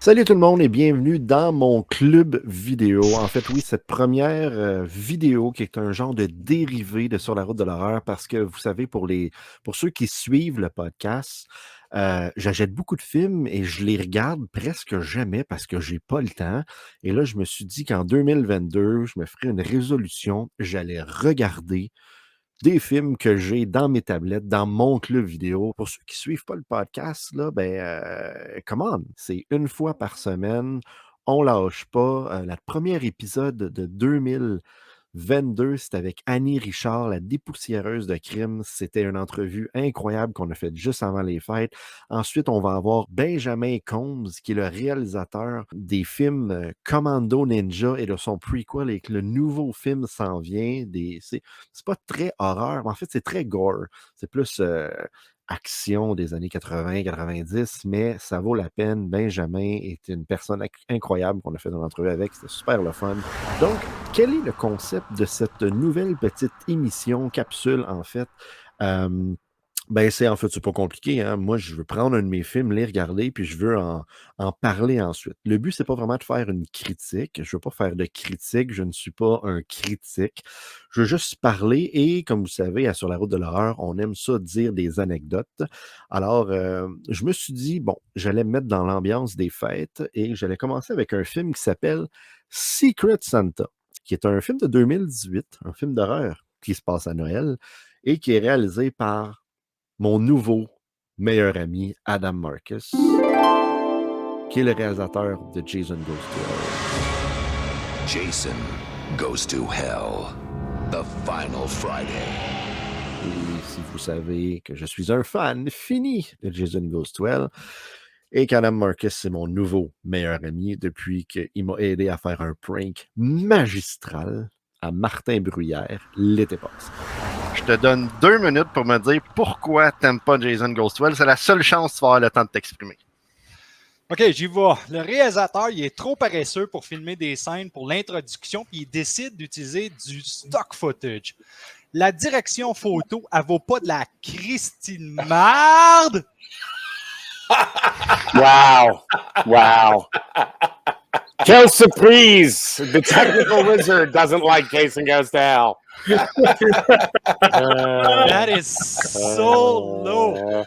Salut tout le monde et bienvenue dans mon club vidéo. En fait, oui, cette première vidéo qui est un genre de dérivé de Sur la route de l'horreur parce que vous savez, pour ceux qui suivent le podcast, j'achète beaucoup de films et je les regarde presque jamais parce que j'ai pas le temps. Et là, je me suis dit qu'en 2022, je me ferais une résolution. J'allais regarder des films que j'ai dans mes tablettes, dans mon club vidéo. Pour ceux qui suivent pas le podcast, là, come on, c'est une fois par semaine. On lâche pas. Le premier épisode de 2022, c'était avec Annie Richard, la dépoussiéreuse de crime. C'était une entrevue incroyable qu'on a faite juste avant les fêtes. Ensuite, on va avoir Benjamin Combs, qui est le réalisateur des films Commando Ninja et de son prequel, et que le nouveau film s'en vient. C'est pas très horreur, mais en fait, c'est très gore. C'est plus action des années 80-90, mais ça vaut la peine. Benjamin est une personne incroyable qu'on a fait une entrevue avec. C'était super le fun. Donc, quel est le concept de cette nouvelle petite émission, capsule, en fait? C'est pas compliqué, hein. Moi, je veux prendre un de mes films, les regarder, puis je veux en parler ensuite. Le but, c'est pas vraiment de faire une critique. Je veux pas faire de critique. Je ne suis pas un critique. Je veux juste parler et, comme vous savez, Sur la route de l'horreur, on aime ça dire des anecdotes. Alors, je me suis dit, bon, j'allais me mettre dans l'ambiance des fêtes et j'allais commencer avec un film qui s'appelle Secret Santa, qui est un film de 2018, un film d'horreur qui se passe à Noël et qui est réalisé par mon nouveau meilleur ami, Adam Marcus, qui est le réalisateur de Jason Goes to Hell. Jason Goes to Hell, the final Friday. Et si vous savez que je suis un fan fini de Jason Goes to Hell et qu'Adam Marcus, c'est mon nouveau meilleur ami depuis qu'il m'a aidé à faire un prank magistral à Martin Bruyère l'été passé. Je te donne 2 minutes pour me dire pourquoi t'aimes pas Jason Goes to Hell. C'est la seule chance que tu vas avoir le temps de t'exprimer. OK, j'y vais. Le réalisateur, il est trop paresseux pour filmer des scènes pour l'introduction, puis il décide d'utiliser du stock footage. La direction photo, elle vaut pas de la Christine marde. Wow. Quelle surprise! The technical wizard doesn't like Jason Goes to Hell. That is so low.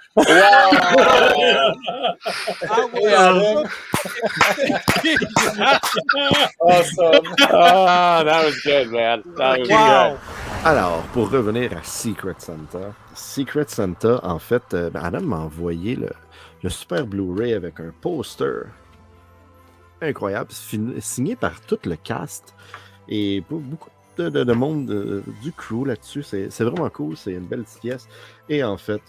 Awesome. Oh, that was good, man. That was good. Alors, pour revenir à Secret Santa, en fait, Adam m'a envoyé le super Blu-ray avec un poster incroyable, signé par tout le cast et beaucoup de monde du crew là-dessus. C'est vraiment cool, c'est une belle petite pièce. Et en fait,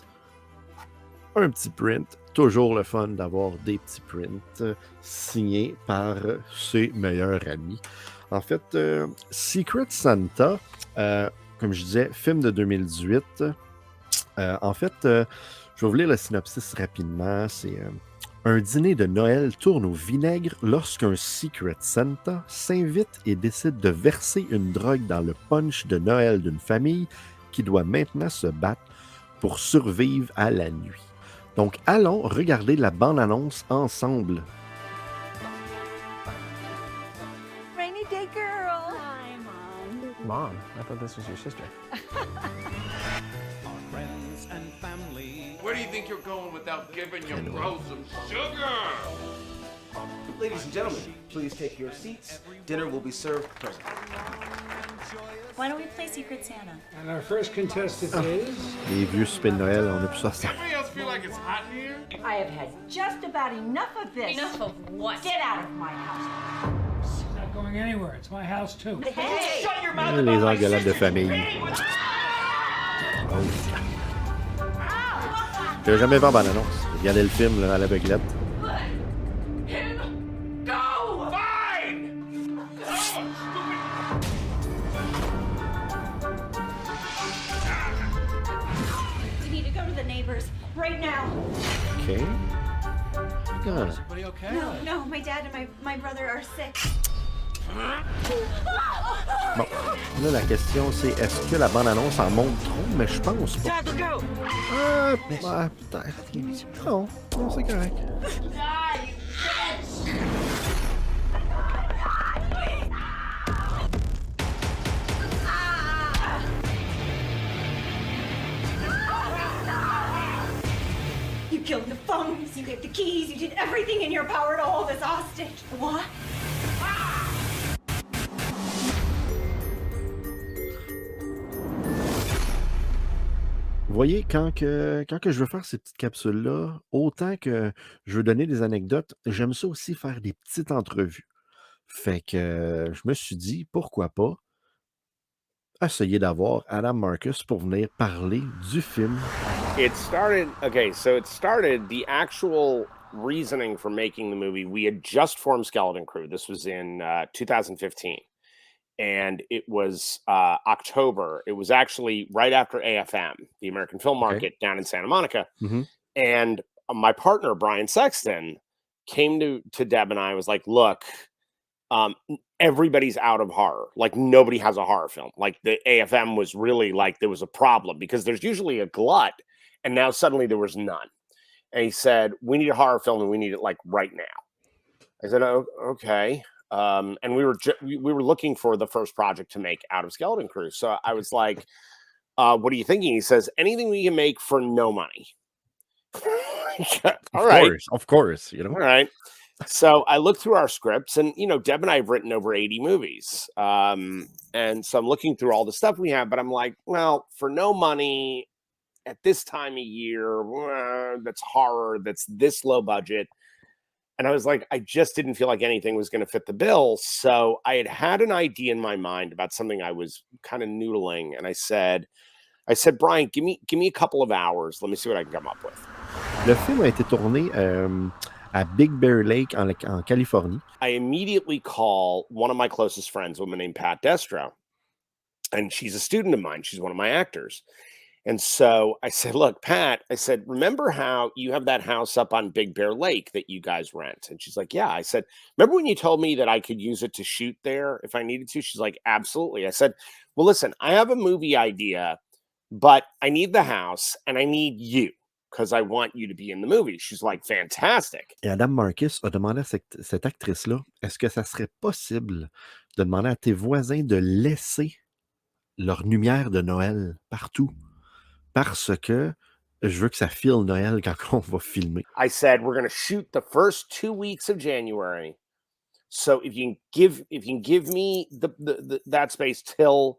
un petit print, toujours le fun d'avoir des petits prints signés par ses meilleurs amis. En fait, Secret Santa, comme je disais, film de 2018. En fait, je vais vous lire le synopsis rapidement. C'est un dîner de Noël tourne au vinaigre lorsqu'un Secret Santa s'invite et décide de verser une drogue dans le punch de Noël d'une famille qui doit maintenant se battre pour survivre à la nuit. Donc, allons regarder la bande-annonce ensemble. Rainy day girl. Hi, Mom. Mom, I thought this was your sister. Friends and family. Where do you think you're going without giving your bro some sugar? Ladies and gentlemen, please take your seats. Dinner will be served presently. Why don't we play Secret Santa? And our first contestant is... Les vieux soupers de Noël, on a plus ça. Anybody else feel like it's hot in here? I have had just about enough of this. Enough of what? Get out of my house. It's not going anywhere. It's my house, too. Hey! Shut your mouth Les about my engueulades de sister. famille. J'ai jamais vu en bande-annonce. Regardez le film là, à l'aveuglette. Go! Fine! We need to go to the neighbors right now. OK. Ah. Everybody okay? No, my dad and my brother are sick. Bon, là, la question, c'est est-ce que la bande-annonce en montre trop? Mais je pense pas. Dad, go! Peut-être. Non, c'est correct. killed the phones, you gave the keys, you did everything in your power to hold us hostage. What? Vous voyez, quand je veux faire ces petites capsules-là, autant que je veux donner des anecdotes, j'aime ça aussi faire des petites entrevues. Fait que je me suis dit, pourquoi pas essayer d'avoir Adam Marcus pour venir parler du film. It started, the actual reasoning for making the movie, we had just formed Skeleton Crew. This was in 2015. And it was October. It was actually right after AFM, the American Film Market down in Santa Monica. Mm-hmm. And my partner, Brian Sexton, came to Deb and I, was like, look, everybody's out of horror. Like, nobody has a horror film. Like, the AFM was really like, there was a problem because there's usually a glut, and now suddenly there was none. And he said, we need a horror film, and we need it like right now. I said, oh, okay. And we were looking for the first project to make out of Skeleton Crew. So I was like, what are you thinking? He says, anything we can make for no money. Of course, you know. All right. So I looked through our scripts, and, you know, Deb and I have written over 80 movies. And so I'm looking through all the stuff we have, but I'm like, well, for no money at this time of year, that's horror, that's this low budget. And I was like, I just didn't feel like anything was going to fit the bill. So I had an idea in my mind about something I was kind of noodling. And I said, Brian, give me a couple of hours. Let me see what I can come up with. Le film a été tourné à Big Bear Lake en Californie. I immediately call one of my closest friends, a woman named Pat Destro. And she's a student of mine. She's one of my actors. And so I said, look, Pat, I said, remember how you have that house up on Big Bear Lake that you guys rent? And she's like, yeah. I said, remember when you told me that I could use it to shoot there if I needed to? She's like, absolutely. I said, well, listen, I have a movie idea, but I need the house and I need you because I want you to be in the movie. She's like, fantastic. Et Adam Marcus a demandé à cette actrice-là, est-ce que ça serait possible de demander à tes voisins de laisser leur lumière de Noël partout? Parce que je veux que ça file Noël quand on va filmer. I said, we're going to shoot the first 2 weeks of January. So if you can give me that space till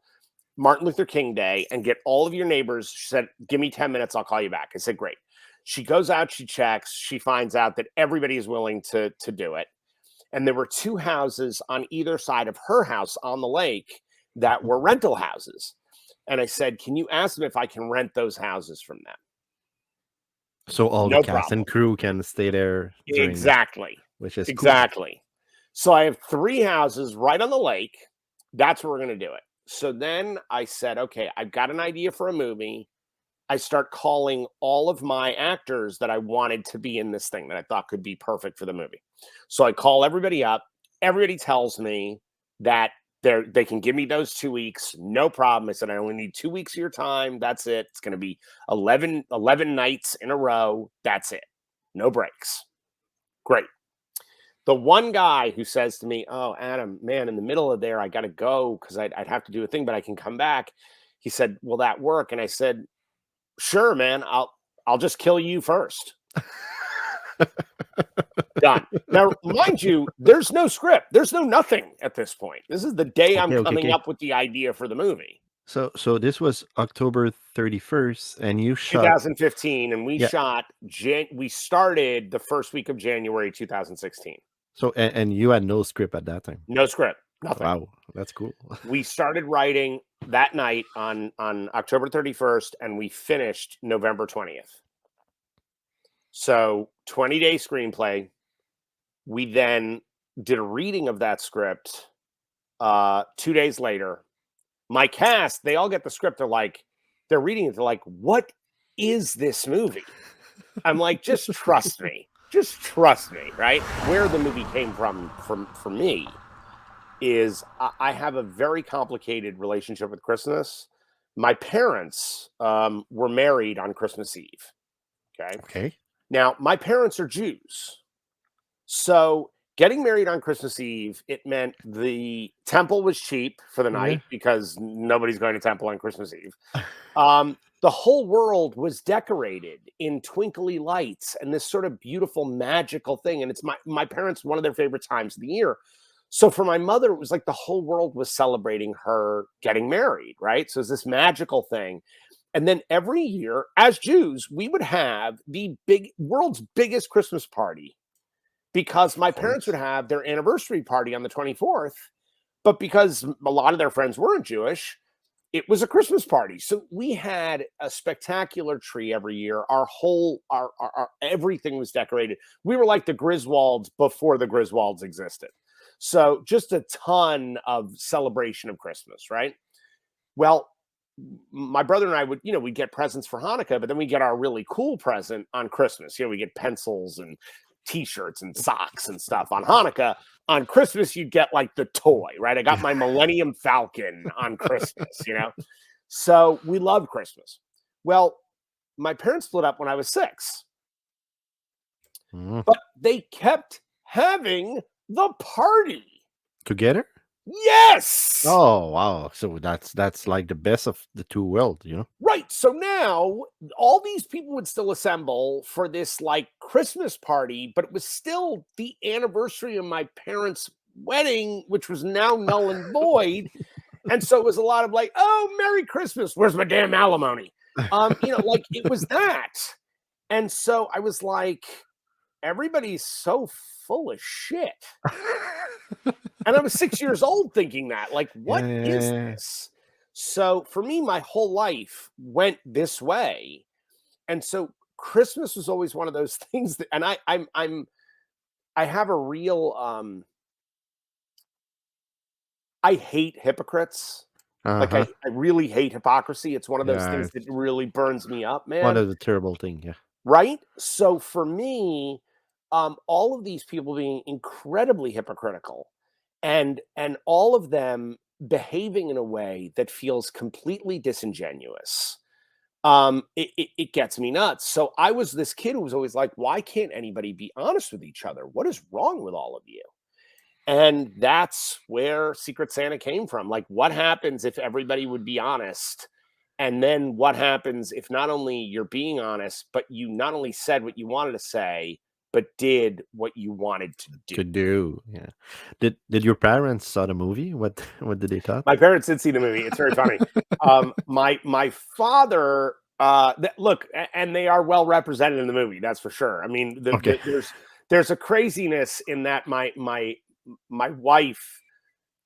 Martin Luther King Day and get all of your neighbors, she said, give me 10 minutes, I'll call you back. I said, great. She goes out, she checks, she finds out that everybody is willing to do it. And there were 2 houses on either side of her house on the lake that were rental houses. And I said, can you ask them if I can rent those houses from them? So all the cast and crew can stay there. Exactly. Which is exactly. Cool. So I have 3 houses right on the lake. That's where we're going to do it. So then I said, okay, I've got an idea for a movie. I start calling all of my actors that I wanted to be in this thing that I thought could be perfect for the movie. So I call everybody up. Everybody tells me that they can give me those 2 weeks, no problem. I said, I only need 2 weeks of your time. That's it. It's going to be 11 nights in a row. That's it. No breaks. Great. The one guy who says to me, oh, Adam, man, in the middle of there, I got to go because I'd have to do a thing, but I can come back. He said, will that work? And I said, sure, man, I'll just kill you first. Done. Now, mind you, there's no script. There's no nothing at this point. This is the day I'm coming up with the idea for the movie. So this was October 31st, and you shot 2015, and we shot. We started the first week of January 2016. So and you had no script at that time. No script. Nothing. Wow, that's cool. We started writing that night on October 31st, and we finished November 20th. So 20-day screenplay. We then did a reading of that script 2 days later. My cast, they all get the script. They're reading it. They're like, what is this movie? I'm like, just trust me. Just trust me, right? Where the movie came from for me is I have a very complicated relationship with Christmas. My parents were married on Christmas Eve. Okay. Now, my parents are Jews. So getting married on Christmas Eve, it meant the temple was cheap for the night because nobody's going to temple on Christmas Eve. the whole world was decorated in twinkly lights and this sort of beautiful, magical thing. And it's my parents, one of their favorite times of the year. So for my mother, it was like the whole world was celebrating her getting married, right? So it's this magical thing. And then every year, as Jews, we would have the world's biggest Christmas party, because my parents would have their anniversary party on the 24th. But because a lot of their friends weren't Jewish, it was a Christmas party. So we had a spectacular tree every year. Our everything was decorated. We were like the Griswolds before the Griswolds existed. So just a ton of celebration of Christmas, right? Well, my brother and I would, we'd get presents for Hanukkah, but then we get our really cool present on Christmas. We get pencils and T-shirts and socks and stuff on Hanukkah. On Christmas, you'd get like the toy, right? I got my Millennium Falcon on Christmas, So we loved Christmas. Well, my parents split up when I was 6. But they kept having the party Together? Yes. Oh, wow. So that's like the best of the two worlds, Right. So now all these people would still assemble for this like Christmas party, but it was still the anniversary of my parents' wedding, which was now null and void. And so it was a lot of like, oh, Merry Christmas. Where's my damn alimony? Like it was that. And so I was like, everybody's so full of shit. And I was 6 years old thinking that, like, what is this? So for me, my whole life went this way. And so Christmas was always one of those things that, and I have a real, I hate hypocrites. Like I really hate hypocrisy. It's one of those things that really burns me up, man. One of the terrible things, yeah. Right? So for me, all of these people being incredibly hypocritical and all of them behaving in a way that feels completely disingenuous, it gets me nuts. So I was this kid who was always like, why can't anybody be honest with each other? What is wrong with all of you? And that's where Secret Santa came from. Like, what happens if everybody would be honest? And then what happens if not only you're being honest, but you not only said what you wanted to say, but did what you wanted to do. Yeah. Did your parents saw the movie? What did they thought? My parents did see the movie. It's very funny. My father, look, and they are well represented in the movie. That's for sure. I mean, there's a craziness in that my wife,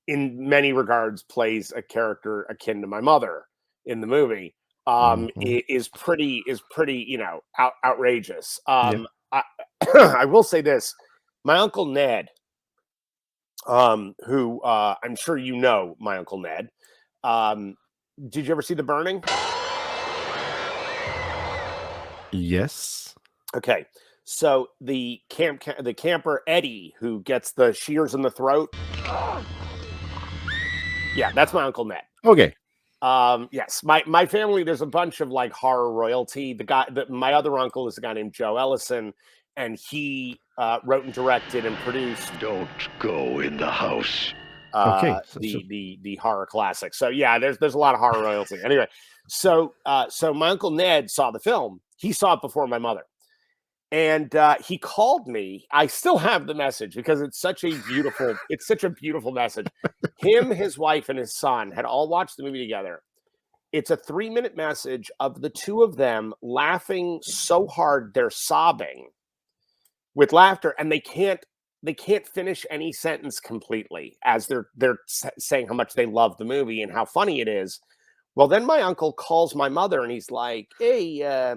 in many regards, plays a character akin to my mother in the movie. Is pretty outrageous. I will say this: my Uncle Ned, who I'm sure you know, my Uncle Ned. Did you ever see The Burning? Yes. Okay, so the camper Eddie who gets the shears in the throat. Yeah, that's my Uncle Ned. Okay. Yes, my family, there's a bunch of like horror royalty. My other uncle is a guy named Joe Ellison, and he wrote and directed and produced Don't Go in the House. The horror classic. So yeah, there's a lot of horror royalty. Anyway, so my Uncle Ned saw the film. He saw it before my mother. And he called me. I still have the message because it's such a beautiful message. Him, his wife, and his son had all watched the movie together. It's a 3-minute message of the two of them laughing so hard they're sobbing with laughter, and they can't finish any sentence completely as they're saying how much they love the movie and how funny it is. Well, then my uncle calls my mother and he's like, "Hey,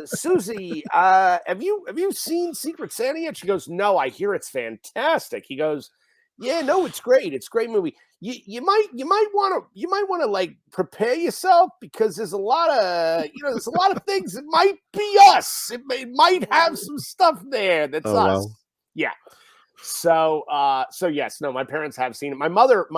Susie, have you seen Secret Santa yet?" She goes, "No, I hear it's fantastic." He goes, "Yeah, no, it's great. It's a great movie. You might want to like prepare yourself because there's a lot of things. It might be us. It might have some stuff there that's us." Wow. Yeah. So yes, no, my parents have seen it. My mother,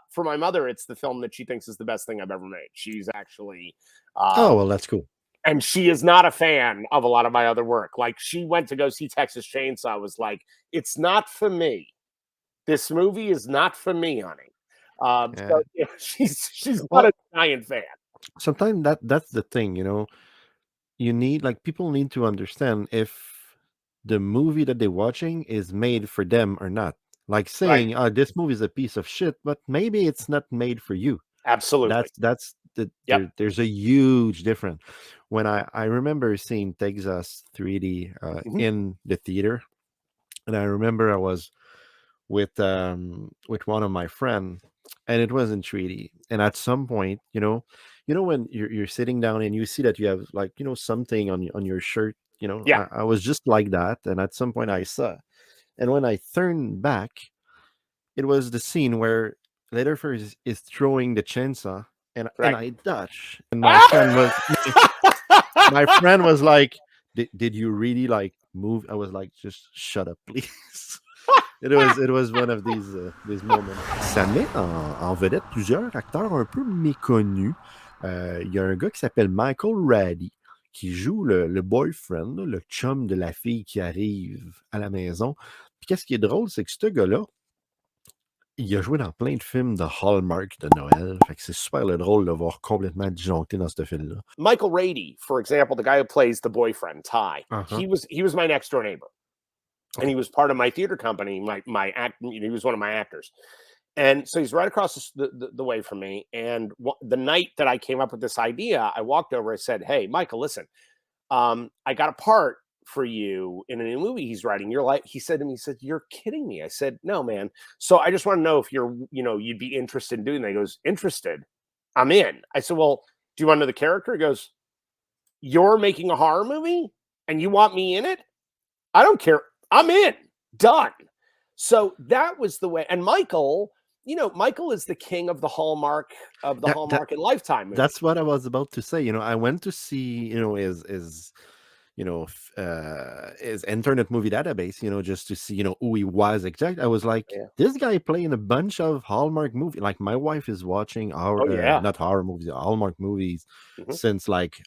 for my mother, it's the film that she thinks is the best thing I've ever made. She's actually oh, well, that's cool. And she is not a fan of a lot of my other work. Like, she went to go see Texas Chainsaw, was like, "It's not for me. This movie is not for me, honey." So yeah, she's not Well, a giant fan. sometimes that's the thing, you need like people need to understand if the movie that they're watching is made for them or not. Like Right. saying, this movie is a piece of shit, but maybe it's not made for you. Absolutely. Yep. There's a huge difference. When I remember seeing Texas 3D Mhm. in the theater, and I remember I was with one of my friend, and it was in 3D. And at some point, when you're sitting down and you see that you have like something on your shirt, Yeah. I was just like that. And at some point I saw, and when I turned back, it was the scene where Leatherface is throwing the chainsaw, and Right. I dodge, and my friend was like, did you really like move? I was like, just shut up, please. It was one of these moments. Ça met en vedette plusieurs acteurs un peu méconnus. Il y a un gars qui s'appelle Michael Raleigh qui joue le boyfriend, là, le chum de la fille qui arrive à la maison. Puis qu'est-ce qui est drôle, c'est que ce gars-là, il a joué dans plein de films de Hallmark de Noël. Fait que c'est super drôle de le voir complètement disjoncté dans ce film-là. Michael Rady, for example, the guy who plays the boyfriend, Ty, Uh-huh. he was my next door neighbor. And he was part of my theater company. He was one of my actors. And so he's right across the way from me. And the night that I came up with this idea, I walked over. I said, "Hey, Michael, listen, I got a part for you in a new movie he's writing. He said to me, he said, "You're kidding me." I said, "No, man. So I just want to know if you'd be interested in doing that." He goes, "Interested? I'm in." I said, "Well, do you want to know the character?" He goes, "You're making a horror movie and you want me in it? I don't care. I'm in. Done." So that was the way. And Michael is the king of the Hallmark and Lifetime movies. That's what I was about to say. I went to see, his internet movie database, just to see, who he was exactly. I was like, this guy playing a bunch of Hallmark movies. Like my wife is watching not horror movies, Hallmark movies since like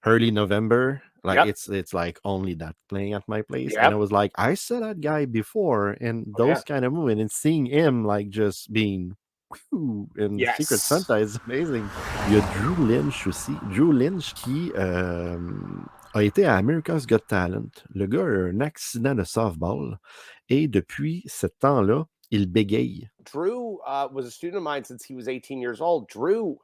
early November. Like it's like only that playing at my place. And I was like, I saw that guy before in those kind of movies, and seeing him like just being in Secret Santa is amazing. Il y a Drew Lynch aussi. Drew Lynch qui a été à America's Got Talent. Le gars a eu un accident de softball et depuis ce temps-là, il bégaye. Drew was a student of mine since he was 18 years old.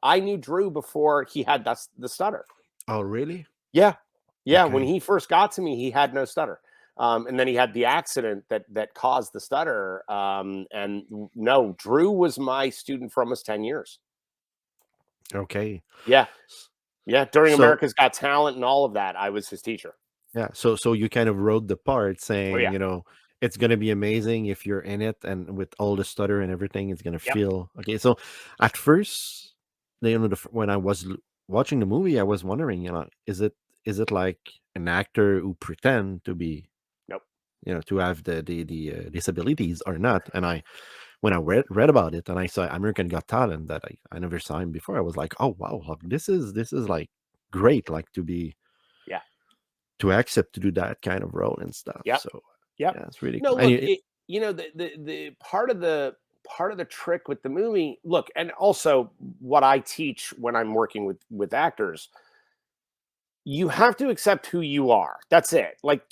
I knew Drew before he had the stutter. Oh, really? Yeah. Yeah. Okay. When he first got to me, he had no stutter. And then he had the accident that caused the stutter. And no, Drew was my student for almost 10 years. Okay. Yeah. Yeah. During America's Got Talent and all of that, I was his teacher. Yeah. So you kind of wrote the part saying, it's going to be amazing if you're in it, and with all the stutter and everything, it's going to feel okay. So at first, when I was watching the movie, I was wondering, is it like an actor who pretend to be, to have the disabilities or not? And when I read about it and I saw American Got Talent, that I never saw him before, I was like, oh wow, this is like great, like to be, to accept to do that kind of role and stuff. So it's really cool. No, look, the part of the trick with the movie, look, and also what I teach when I'm working with actors, you have to accept who you are. That's it. Like,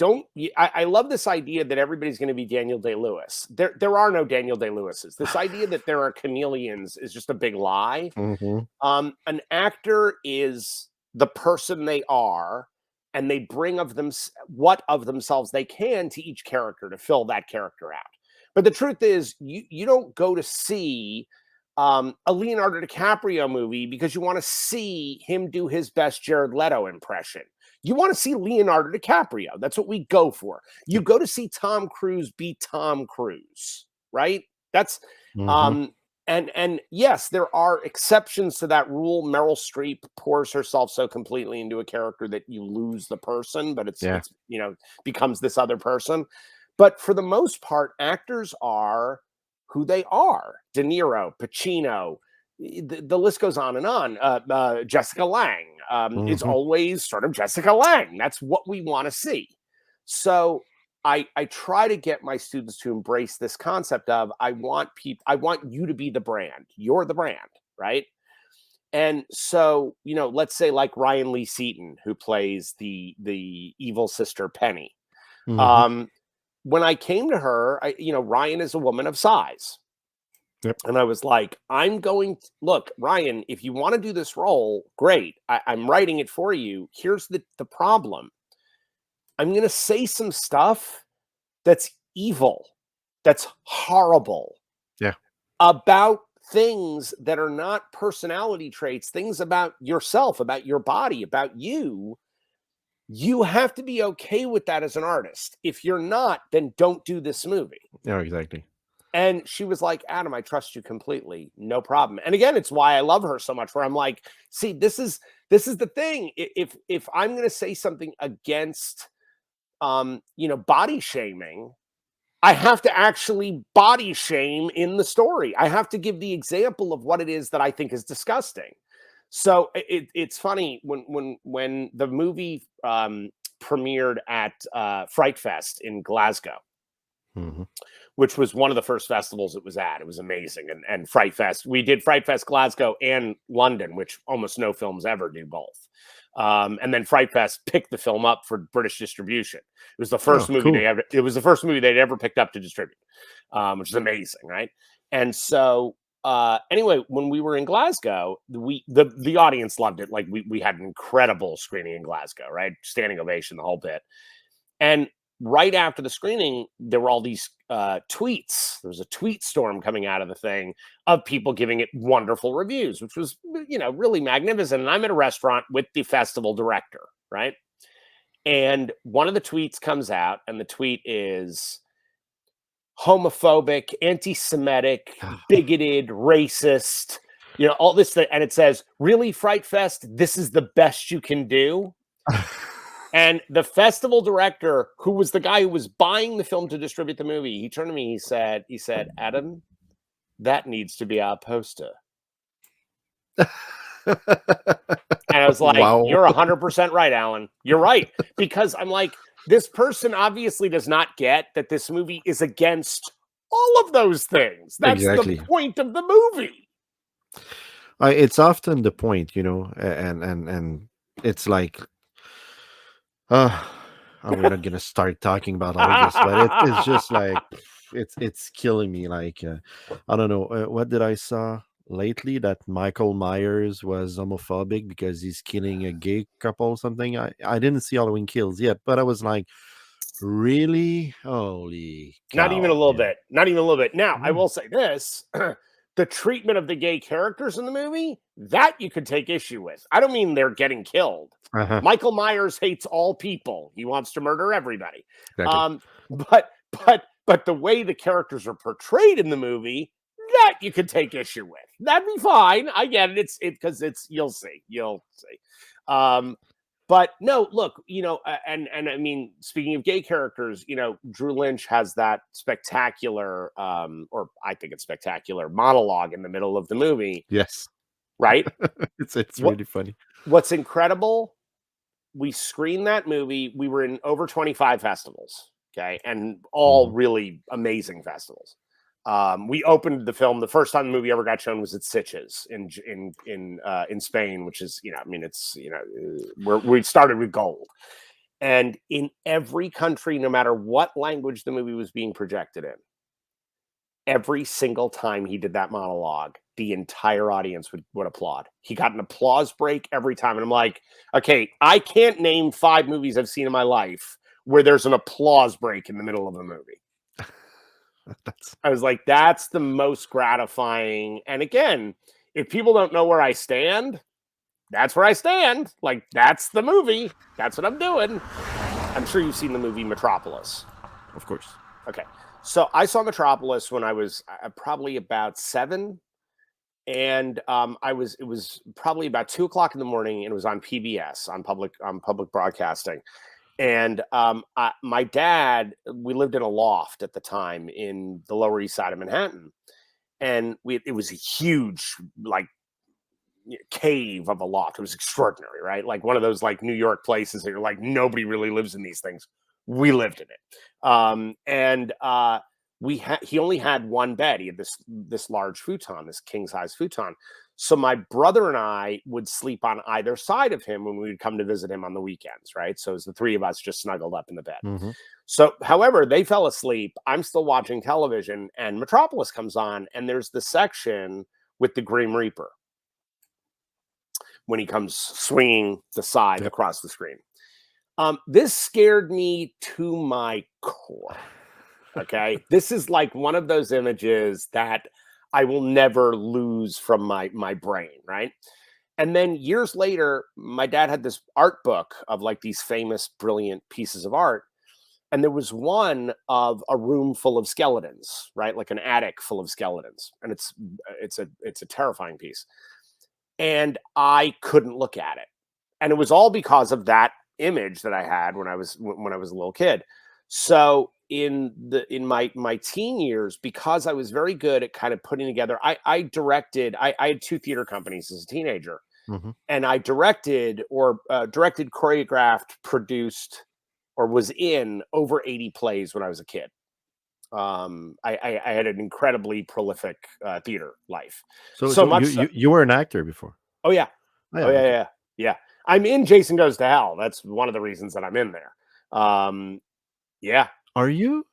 I love this idea that everybody's going to be Daniel Day-Lewis. There are no Daniel Day-Lewises. This idea that there are chameleons is just a big lie. An actor is the person they are, and they bring what of themselves they can to each character to fill that character out. But the truth is, you don't go to see a Leonardo DiCaprio movie because you want to see him do his best Jared Leto impression. You want to see Leonardo DiCaprio. That's what we go for. You go to see Tom Cruise be Tom Cruise, right? That's and yes, there are exceptions to that rule. Meryl Streep pours herself so completely into a character that you lose the person, but it's becomes this other person. But for the most part, actors are who they are. De Niro, Pacino, the list goes on and on. Jessica Lange is always sort of Jessica Lange. That's what we want to see. So I try to get my students to embrace this concept of I want you to be the brand. You're the brand, right? And so, let's say like Ryan Lee Seaton, who plays the evil sister Penny. Mhm. When I came to her, Ryan is a woman of size. Yep. And I was like, look, Ryan, if you want to do this role, great. I'm writing it for you. Here's the problem. I'm going to say some stuff that's evil, that's horrible. Yeah. About things that are not personality traits, things about yourself, about your body, about you. You have to be okay with that as an artist. If you're not, then don't do this movie. Yeah, exactly. And she was like, Adam, I trust you completely. No problem. And again, it's why I love her so much, where I'm like, see, this is the thing. If I'm going to say something against, body shaming, I have to actually body shame in the story. I have to give the example of what it is that I think is disgusting. So it's funny when the movie premiered at Fright Fest in Glasgow, Mhm. which was one of the first festivals it was at. It was amazing. And Fright Fest, we did Fright Fest Glasgow and London, which almost no films ever do both. And then Fright Fest picked the film up for British distribution. It was the first movie cool. it was the first movie they'd ever picked up to distribute, which is amazing, right? And so anyway, when we were in Glasgow, the audience loved it. Like we had an incredible screening in Glasgow, right? Standing ovation, the whole bit. And right after the screening, there were all these tweets. There was a tweet storm coming out of the thing of people giving it wonderful reviews, which was, really magnificent. And I'm at a restaurant with the festival director, right? And one of the tweets comes out, and the tweet is homophobic, anti-Semitic, bigoted, racist, all this thing. And it says, really, Fright Fest, this is the best you can do? And the festival director, who was the guy who was buying the film to distribute the movie, he turned to me, he said, Adam, that needs to be our poster. And I was like, Wow. You're 100% right, Alan. You're right. Because I'm like, this person obviously does not get that this movie is against all of those things. That's Exactly. the point of the movie. It's often the point, and it's like, we're not gonna start talking about all this, but it's just like it's killing me. Like, I don't know, what did I saw lately that Michael Myers was homophobic because he's killing a gay couple or something. I didn't see Halloween Kills yet, but I was like, really? Holy cow. Not even a little bit. Not even a little bit. Now, I Mm. will say this. The treatment of the gay characters in the movie, that you could take issue with. I don't mean they're getting killed. Uh-huh. Michael Myers hates all people. He wants to murder everybody. Exactly. But the way the characters are portrayed in the movie, that you could take issue with. That'd be fine. I get it. It's because you'll see. But no, look, and I mean, speaking of gay characters, Drew Lynch has that spectacular, or I think it's spectacular monologue in the middle of the movie. Yes. Right? It's really funny. What's incredible, we screened that movie. We were in over 25 festivals, okay, and all really amazing festivals. We opened the film. The first time the movie ever got shown was at Sitges in Spain, which is, it's, we started with gold. And in every country, no matter what language the movie was being projected in, every single time he did that monologue, the entire audience would applaud. He got an applause break every time. And I'm like, okay, I can't name 5 movies I've seen in my life where there's an applause break in the middle of a movie. I was like, that's the most gratifying. And again, if people don't know where I stand, that's where I stand. Like, that's the movie. That's what I'm doing. I'm sure you've seen the movie Metropolis. Of course. Okay. So I saw Metropolis when I was probably about 7. And it was probably about 2:00 in the morning, and it was on PBS, on public broadcasting. And my dad, we lived in a loft at the time in the Lower East Side of Manhattan. And it was a huge, like, cave of a loft. It was extraordinary, right? Like one of those like New York places that you're like, nobody really lives in these things. We lived in it. He only had one bed. He had this large futon, this king size futon. So my brother and I would sleep on either side of him when we would come to visit him on the weekends, right? So it was the three of us just snuggled up in the bed. Mm-hmm. So, however, they fell asleep. I'm still watching television, and Metropolis comes on, and there's the section with the Grim Reaper when he comes swinging the side across the screen. This scared me to my core. Okay. This is like one of those images that I will never lose from my brain. Right. And then years later, my dad had this art book of like these famous, brilliant pieces of art. And there was one of a room full of skeletons, right? Like an attic full of skeletons. And it's a terrifying piece. And I couldn't look at it. And it was all because of that image that I had when I was a little kid. So in my teen years, because I was very good at kind of putting together, I had 2 theater companies as a teenager. Mm-hmm. And I directed, choreographed, produced, or was in over 80 plays when I was a kid. I had an incredibly prolific theater life. So much you were an actor before. Oh yeah. Okay. Yeah. I'm in Jason Goes to Hell. That's one of the reasons that I'm in there. Yeah. Are you?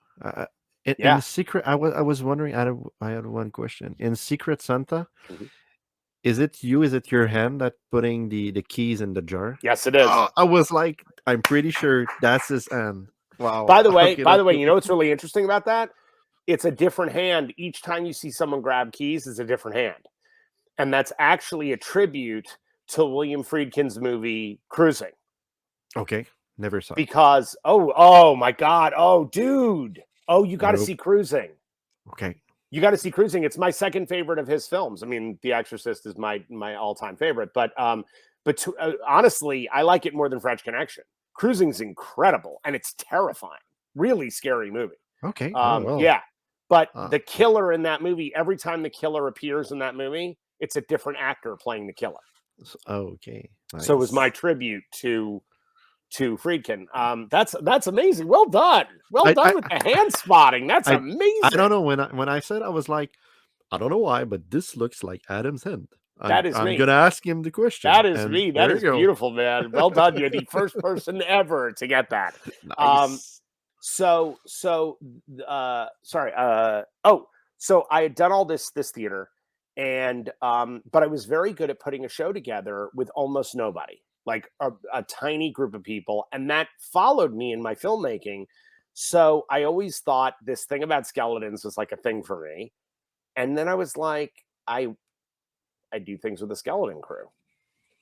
In Yeah. Secret, I was wondering. I had one question. In Secret Santa, Mhm. is it you? Is it your hand that putting the keys in the jar? Yes, it is. I was like, I'm pretty sure that's his hand. Wow. By the way, Okay, you know what's really interesting about that? It's a different hand. Each time you see someone grab keys, it's a different hand. And that's actually a tribute to William Friedkin's movie Cruising. Okay, never saw it. Because oh my God, oh dude, you got to Nope. see Cruising. Okay. You got to see Cruising. It's my second favorite of his films. I mean, The Exorcist is my all-time favorite, but honestly, I like it more than French Connection. Cruising's incredible and it's terrifying. Really scary movie. Okay. Yeah. But the killer in that movie, every time the killer appears in that movie, it's a different actor playing the killer. Okay. Nice. So it was my tribute to Friedkin. That's amazing. Well done. Well done with the hand spotting. That's amazing. I don't know, when I said, I was like, I don't know why, but this looks like Adam's hand. I'm gonna ask him the question. That is me. That is beautiful, man. Well done. You're the first person ever to get that. Nice. So I had done all this theater, and but I was very good at putting a show together with almost nobody, like a tiny group of people, and that followed me in my filmmaking. So I always thought this thing about skeletons was like a thing for me, and then I was like, I do things with a skeleton crew.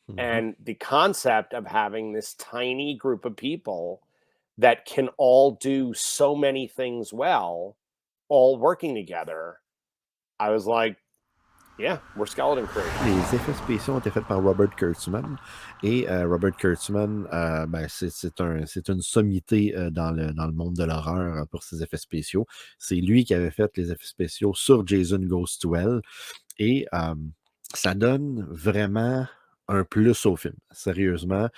Mm-hmm. And the concept of having this tiny group of people that can all do so many things well, all working together, I was like, yeah, we're skeleton crew. Les effets spéciaux ont été faits par Robert Kurtzman. Et Robert Kurtzman, c'est une sommité dans le monde de l'horreur pour ses effets spéciaux. C'est lui qui avait fait les effets spéciaux sur Jason Goes to Hell. Et ça donne vraiment un plus au film. Sérieusement,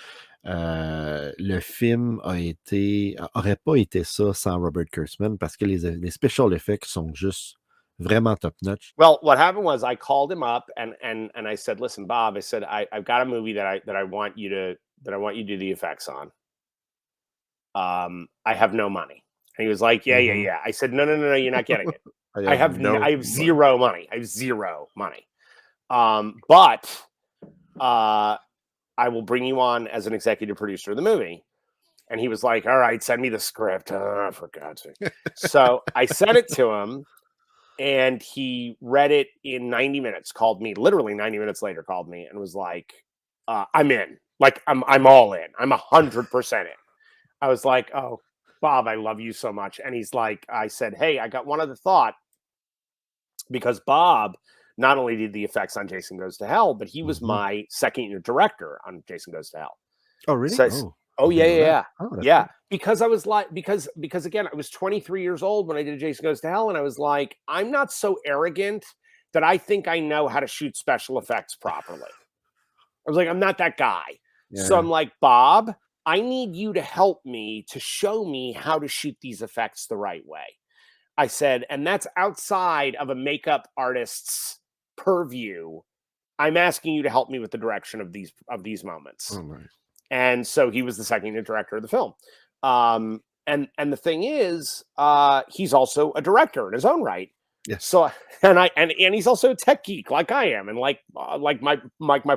le film aurait pas été ça sans Robert Kurtzman, parce que les special effects sont juste vraiment top notch. Well, what happened was I called him up and I said, "Listen, Bob," I said, I've got a movie that I want you to do the effects on. I have no money. And he was like, yeah. I said, no, you're not getting it. I have zero money. I have zero money. But I will bring you on as an executive producer of the movie. And he was like, all right, send me the script. For God's sake. So I sent it to him, and he read it in 90 minutes, called me literally 90 minutes later, called me and was like, I'm in. Like, I'm all in. I'm 100% in. I was like, oh, Bob, I love you so much. And he's like, I said, hey, I got one other thought, because Bob not only did the effects on Jason Goes to Hell, but he was my second-year director on Jason Goes to Hell. Oh, really? So, yeah. Cool. Because I was like, because again, I was 23 years old when I did Jason Goes to Hell, and I was like, I'm not so arrogant that I think I know how to shoot special effects properly. I was like, I'm not that guy. Yeah. So I'm like, Bob, I need you to help me to show me how to shoot these effects the right way. I said, and that's outside of a makeup artist's purview. I'm asking you to help me with the direction of these moments. Oh, my. And so he was the second unit director of the film. And the thing is, he's also a director in his own right. Yes. So and he's also a tech geek like I am, and like my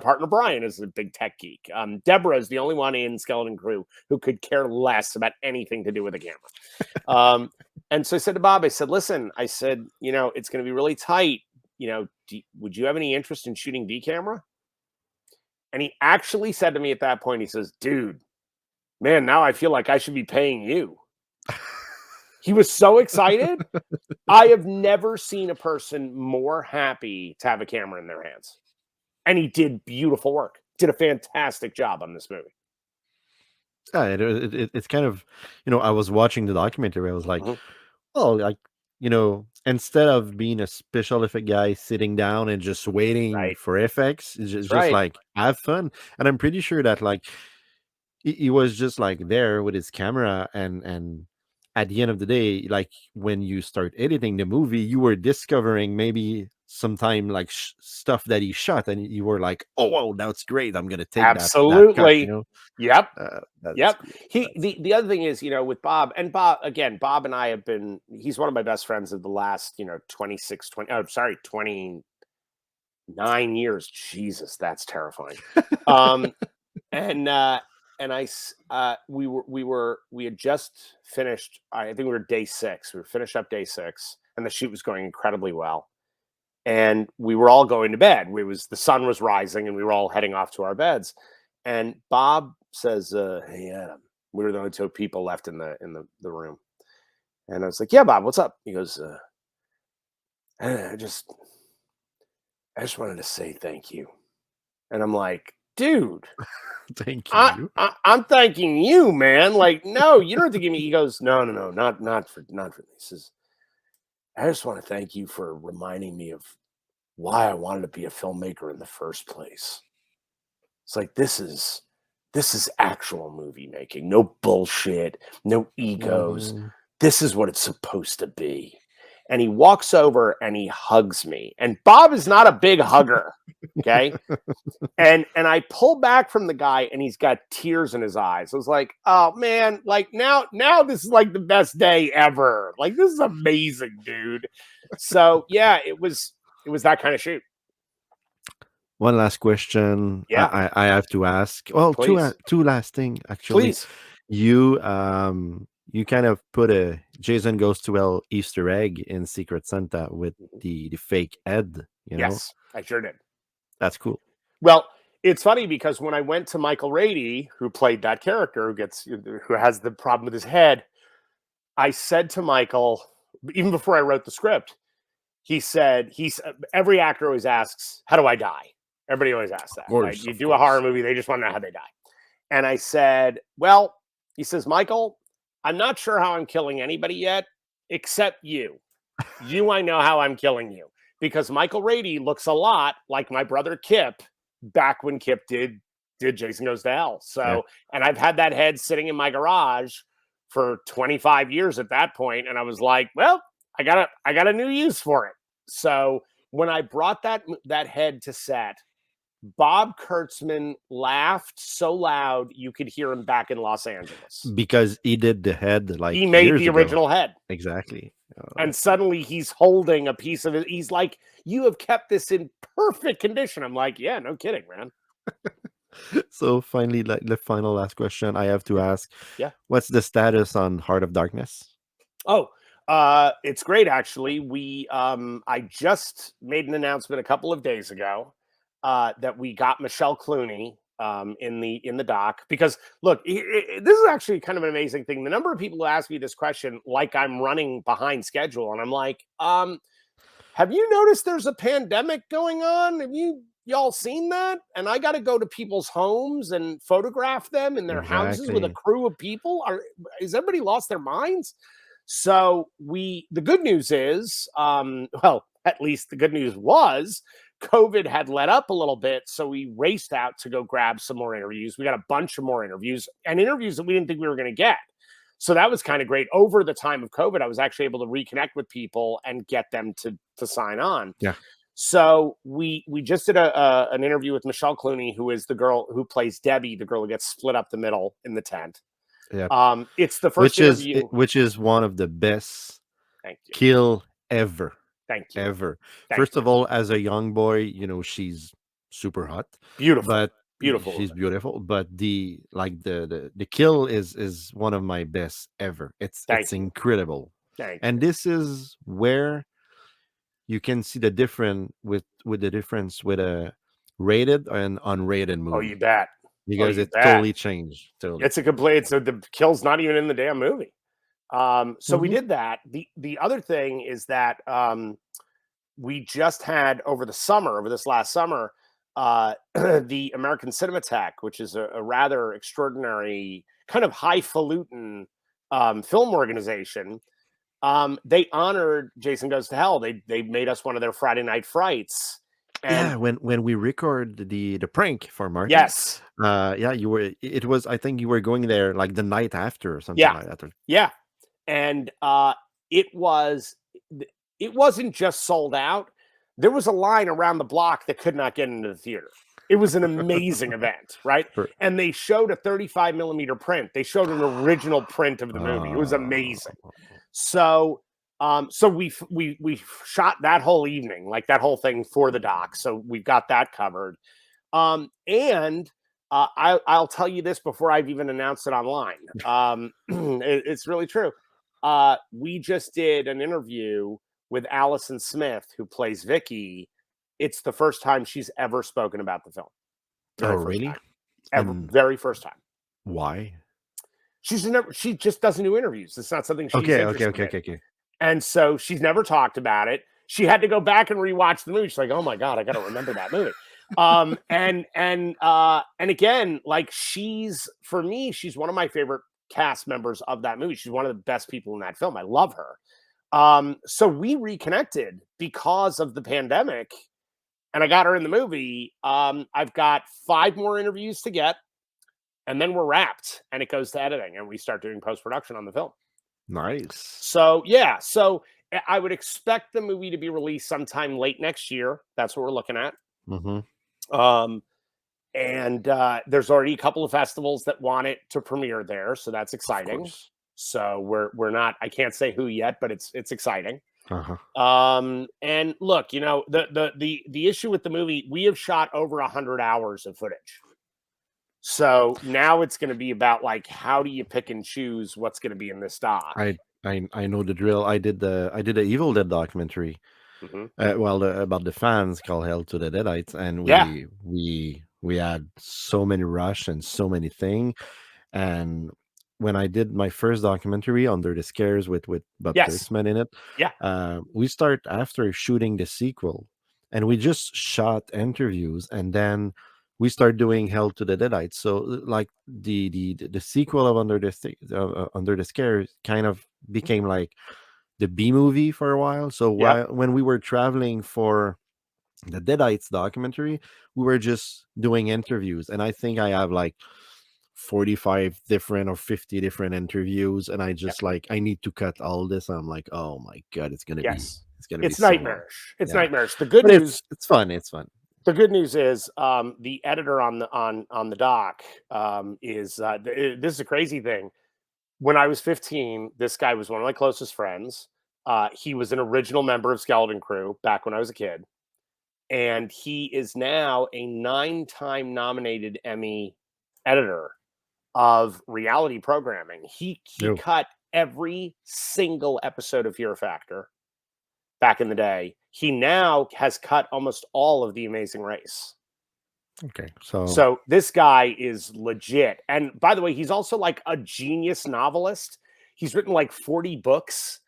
partner Brian is a big tech geek. Deborah is the only one in Skeleton Crew who could care less about anything to do with the camera. And so I said to Bob, I said, listen, I said, it's going to be really tight. Would you have any interest in shooting D camera? And he actually said to me at that point, he says, dude, man, now I feel like I should be paying you. He was so excited. I have never seen a person more happy to have a camera in their hands. And he did beautiful work. Did a fantastic job on this movie. It's kind of, I was watching the documentary. I was like, oh, like, instead of being a special effect guy sitting down and just waiting for effects, it's just like, have fun. And I'm pretty sure that like he was just like there with his camera, and at the end of the day, like when you start editing the movie, you were discovering maybe sometime like stuff that he shot, and you were like, oh, whoa, that's great, I'm gonna take absolutely that cut, yep. Yep. The other thing is, with Bob and I have been, he's one of my best friends of the last 29 years. Jesus, that's terrifying. We had just finished, I think we were day 6. We were finished up day 6, and the shoot was going incredibly well. And we were all going to bed. The sun was rising, and we were all heading off to our beds. And Bob says, hey, Adam, we were the only 2 people left in the room. And I was like, yeah, Bob, what's up? He goes, I just wanted to say thank you. And I'm like, dude, thank you. I'm thanking you, man. Like, no, you don't have to give me. He goes, no, not for this. He says, I just want to thank you for reminding me of why I wanted to be a filmmaker in the first place. It's like, this is actual movie making. No bullshit, no egos. This is what it's supposed to be. And he walks over and he hugs me. And Bob is not a big hugger. Okay. and I pull back from the guy, and he's got tears in his eyes. I was like, oh man, like now this is like the best day ever. Like, this is amazing, dude. So yeah, it was that kind of shoot. One last question. Yeah. I have to ask. Well, two last thing actually. Please. You kind of put a Jason Goes to Hell Easter egg in Secret Santa with the fake head, Yes, I sure did. That's cool. Well, it's funny because when I went to Michael Rady, who played that character, who has the problem with his head, I said to Michael, even before I wrote the script, every actor always asks, how do I die? Everybody always asks that. Course, right? You do a horror movie, they just want to know how they die. And I said, well, he says, Michael, I'm not sure how I'm killing anybody yet, except you. I know how I'm killing you. Because Michael Rady looks a lot like my brother Kip back when Kip did Jason Goes to Hell. So, And I've had that head sitting in my garage for 25 years at that point. And I was like, well, I got a new use for it. So when I brought that head to set, Bob Kurtzman laughed so loud you could hear him back in Los Angeles. Because he did the head like he made years the ago. original head. Exactly. And suddenly he's holding a piece of it. He's like, you have kept this in perfect condition. I'm like, yeah, no kidding, man. So finally, like the last question I have to ask. Yeah. What's the status on Heart of Darkness? Oh, it's great, actually. I just made an announcement a couple of days ago that we got Michelle Clooney in the doc, because look, this is actually kind of an amazing thing. The number of people who ask me this question, like I'm running behind schedule, and I'm like, have you noticed there's a pandemic going on? Have y'all seen that? And I got to go to people's homes and photograph them in their houses with a crew of people. Has everybody lost their minds? So the good news is, well, at least the good news was, COVID had let up a little bit, so we raced out to go grab some more interviews. We got a bunch of more interviews and interviews that we didn't think we were going to get. So that was kind of great. Over the time of COVID, I was actually able to reconnect with people and get them to sign on. Yeah. So we just did an interview with Michelle Clooney, who is the girl who plays Debbie, the girl who gets split up the middle in the tent. Yeah. It's the first interview. Which is one of the best Thank you. kill ever. Thank you. Ever. Thank First you. of all, as a young boy, you know, she's super hot. Beautiful. But Beautiful. she's beautiful. But the kill is one of my best ever. It's incredible. Thank and this is where you can see the difference with a rated and unrated movie. Oh, you bet. Because it totally changed. Totally. It's a complete. So the kill's not even in the damn movie. So we did that. The other thing is that we just had over this last summer, the American Cinematheque, which is a rather extraordinary kind of highfalutin film organization. They honored Jason Goes to Hell. They made us one of their Friday night frights. And when we record the prank for Martin. Yes. You were. It was. I think you were going there like the night after or something like that. Yeah. And it wasn't just sold out. There was a line around the block that could not get into the theater. It was an amazing event, right? Sure. And they showed a 35 millimeter print. They showed an original print of the movie. It was amazing. So we shot that whole evening, like that whole thing for the doc. So we've got that covered. And I'll tell you this before I've even announced it online. It's really true. We just did an interview with Allison Smith, who plays Vicky. It's the first time she's ever spoken about the film. Really? Very first time. Why? She just doesn't do interviews. It's not something she's interested in. And so she's never talked about it. She had to go back and rewatch the movie. She's like, oh my God, I got to remember that movie. And again, like for me, she's one of my favorite cast members of that movie. She's one of the best people in that film. I love her. So we reconnected because of the pandemic, and I got her in the movie. I've got 5 more interviews to get, and then we're wrapped, and it goes to editing, and we start doing post-production on the film. Nice. So yeah, so I would expect the movie to be released sometime late next year. That's what we're looking at. And there's already a couple of festivals that want it to premiere there, so that's exciting. So we're not. I can't say who yet, but it's exciting. And look, you know, the issue with the movie, we have shot over 100 hours of footage. So now it's going to be about like, how do you pick and choose what's going to be in this doc? I know the drill. I did a Evil Dead documentary. About the fans called Hell to the Deadites, and we had so many rush and so many things. And when I did my first documentary, Under the Scares, with Bob Kurtzman in it, we start after shooting the sequel, and we just shot interviews, and then we start doing Hell to the Deadites. So like the sequel of Under the Scares kind of became like the B movie for a while. So when we were traveling for the Deadites documentary, we were just doing interviews, and I think I have like 45 different or 50 different interviews, and I just like, I need to cut all this. I'm like, oh my God, it's gonna be nightmarish. It's nightmarish. The good news, it's fun. The good news is the editor on the doc is this is a crazy thing. When I was 15, this guy was one of my closest friends. He was an original member of Skeleton Crew back when I was a kid. And he is now a 9-time nominated Emmy editor of reality programming. He cut every single episode of Fear Factor back in the day. He now has cut almost all of The Amazing Race. Okay, so this guy is legit. And by the way, he's also like a genius novelist. He's written like 40 books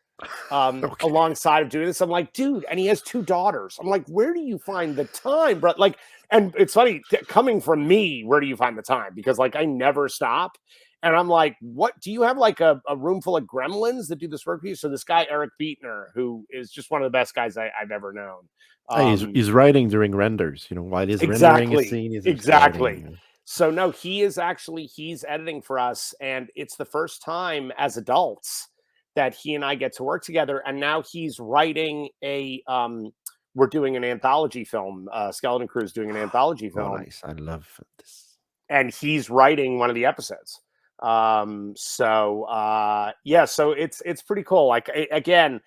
alongside of doing this. I'm like, dude, and he has 2 daughters. I'm like, where do you find the time, bro? Like, and it's funny coming from me, where do you find the time? Because like, I never stop. And I'm like, what? Do you have like a room full of gremlins that do this work for you? So this guy, Eric Bietner, who is just one of the best guys I've ever known. Hey, he's writing during renders, while he's rendering a scene. Exactly. Writing. So no, he's editing for us. And it's the first time as adults that he and I get to work together. And now he's writing we're doing an anthology film. Skeleton Crew is doing an anthology film. Nice. I love this. And he's writing one of the episodes. So it's pretty cool. Like again,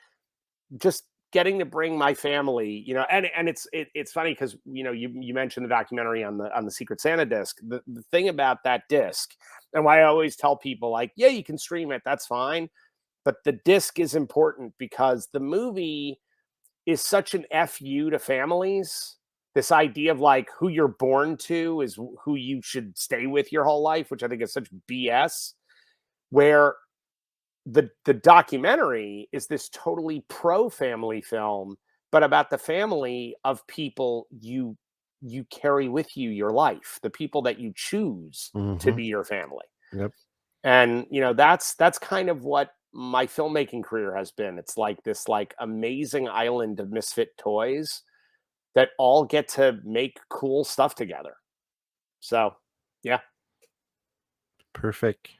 just getting to bring my family, and it's funny because you mentioned the documentary on the Secret Santa disc. The thing about that disc, and why I always tell people, like, yeah, you can stream it, that's fine, but the disc is important because the movie is such an FU to families. This idea of like who you're born to is who you should stay with your whole life, which I think is such BS, where the documentary is this totally pro-family film, but about the family of people you carry with you your life, the people that you choose to be your family. Yep. And that's kind of what my filmmaking career has been. It's like this like amazing island of misfit toys that all get to make cool stuff together. So, yeah. Perfect.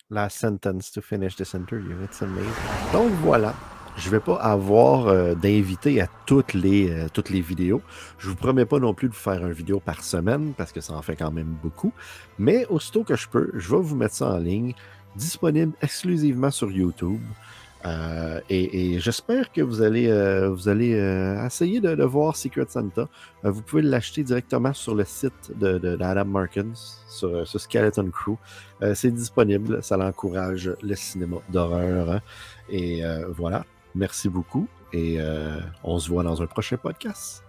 Last sentence to finish this interview. It's amazing. Donc voilà. Je vais pas avoir d'invités à toutes les vidéos. Je vous promets pas non plus de vous faire une vidéo par semaine parce que ça en fait quand même beaucoup. Mais aussitôt que je peux, je vais vous mettre ça en ligne, disponible exclusivement sur YouTube. Et j'espère que vous allez essayer de voir Secret Santa. Vous pouvez l'acheter directement sur le site d'Adam Markins, sur Skeleton Crew. C'est disponible, ça l'encourage le cinéma d'horreur. Hein. Et voilà, merci beaucoup et on se voit dans un prochain podcast.